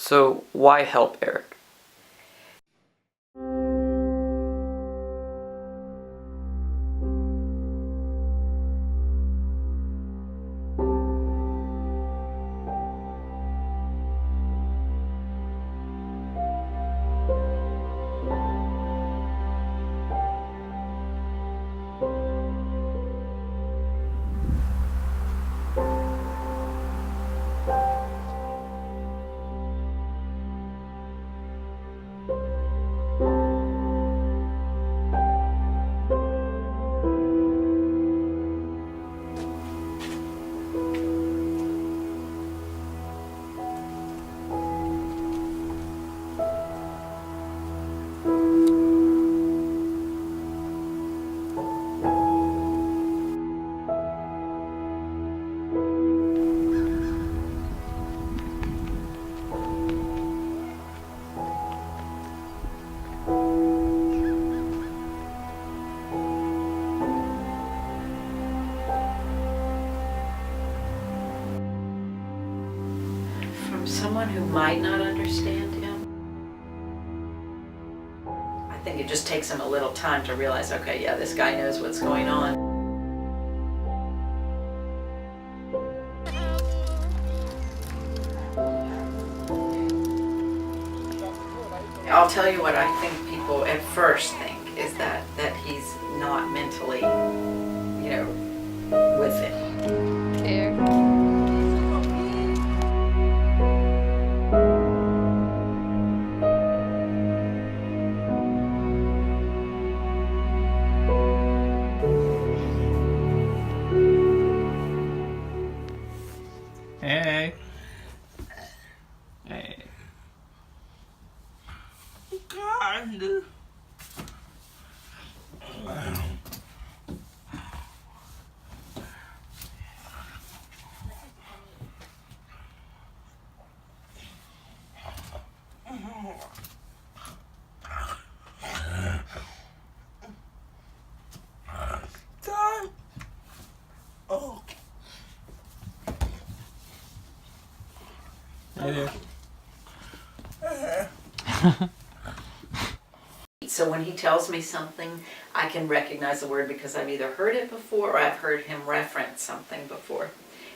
So why help Eric? From someone who might not understand him, I think it just takes him a little time to realize, okay, yeah, this guy knows what's going on. I'll tell you what I think people at first think is that he's not mentally, with it. Care. Hey. Hey. God. Time. Oh. Hey there. So when he tells me something, I can recognize the word because I've either heard it before or I've heard him reference something before.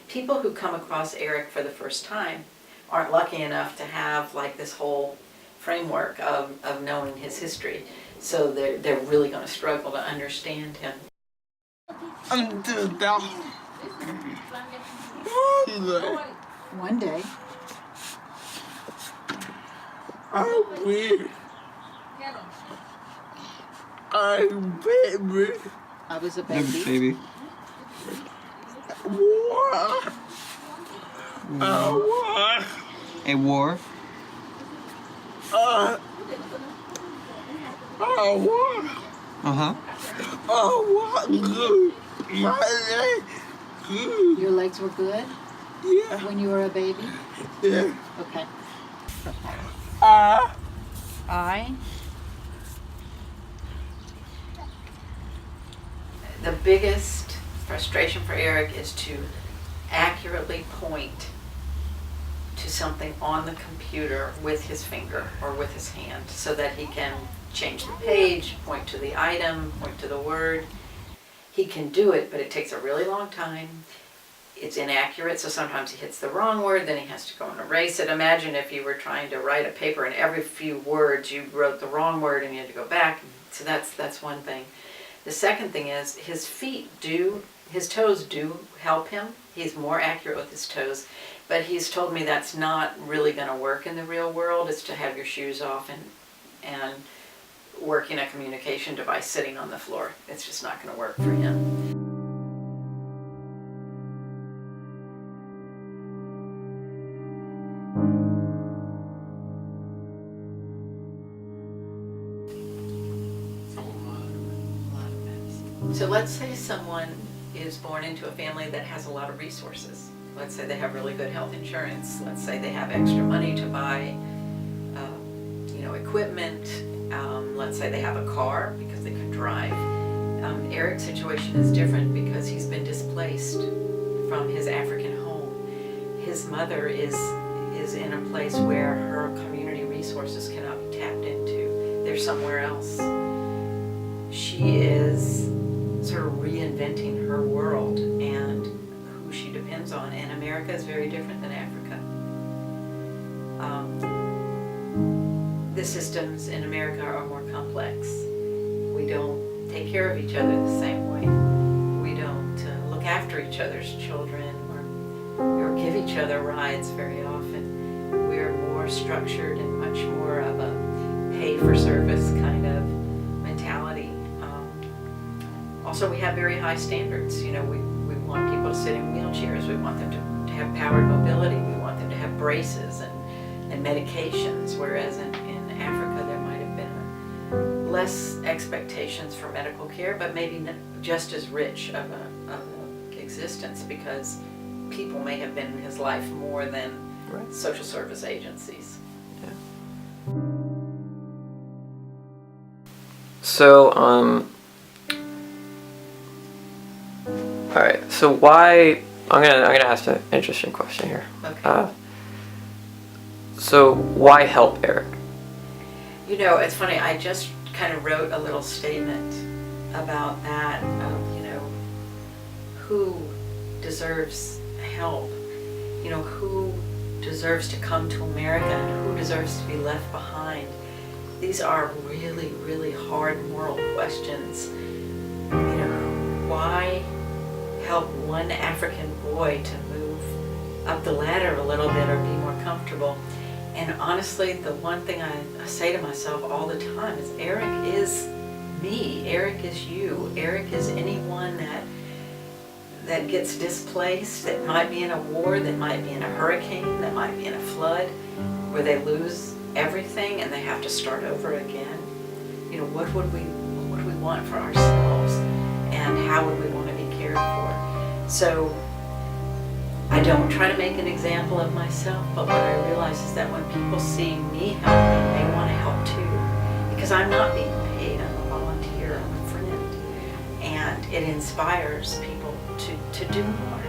People who come across Eric for the first time aren't lucky enough to have like this whole framework of knowing his history. So they're really going to struggle to understand him. I'm too dumb. One day. I'm weird. I'm baby. I was a baby. Baby. War. War. A war. War. Uh-huh. War. Good. My leg. Good. Your legs were good Yeah. when you were a baby? Yeah. Okay. I. The biggest frustration for Eric is to accurately point to something on the computer with his finger or with his hand so that he can change the page, point to the item, point to the word. He can do it, but it takes a really long time. It's inaccurate, so sometimes he hits the wrong word, then he has to go and erase it. Imagine if you were trying to write a paper and every few words you wrote the wrong word and you had to go back. So that's one thing. The second thing is his toes do help him. He's more accurate with his toes, but he's told me that's not really going to work in the real world. It's to have your shoes off and working a communication device sitting on the floor. It's just not going to work for him. So let's say someone is born into a family that has a lot of resources. Let's say they have really good health insurance. Let's say they have extra money to buy, equipment. Let's say they have a car because they can drive. Eric's situation is different because he's been displaced from his African home. His mother is is in a place where her community resources cannot be tapped into. They're somewhere else. She is sort of reinventing her world and who she depends on. And America is very different than Africa. The systems in America are more complex. We don't take care of each other the same way. We don't look after each other's children or give each other rides very often. We're more structured and much more of a pay-for-service kind of mentality. Also, we have very high standards. You know, we want people to sit in wheelchairs. We want them to have powered mobility. We want them to have braces and medications, whereas in Africa there might have been less expectations for medical care, but maybe just as rich of a existence, because people may have been in his life more than Right. social service agencies. So, all right. So why? I'm gonna ask an interesting question here. Okay. So why help Eric? You know, it's funny, I just kind of wrote a little statement about that, of, you know, who deserves help, you know, who deserves to come to America and who deserves to be left behind. These are really, really hard moral questions. You know, why help one African boy to move up the ladder a little bit or be more comfortable? And honestly, the one thing I say to myself all the time is Eric is me. Eric is you. Eric is anyone that gets displaced, that might be in a war, that might be in a hurricane, that might be in a flood, where they lose everything and they have to start over again. You know, what would we want for ourselves, and how would we want to be cared for? So I don't try to make an example of myself, but what I realize is that when people see me helping, they want to help too. Because I'm not being paid, I'm a volunteer, I'm a friend. And it inspires people to do more.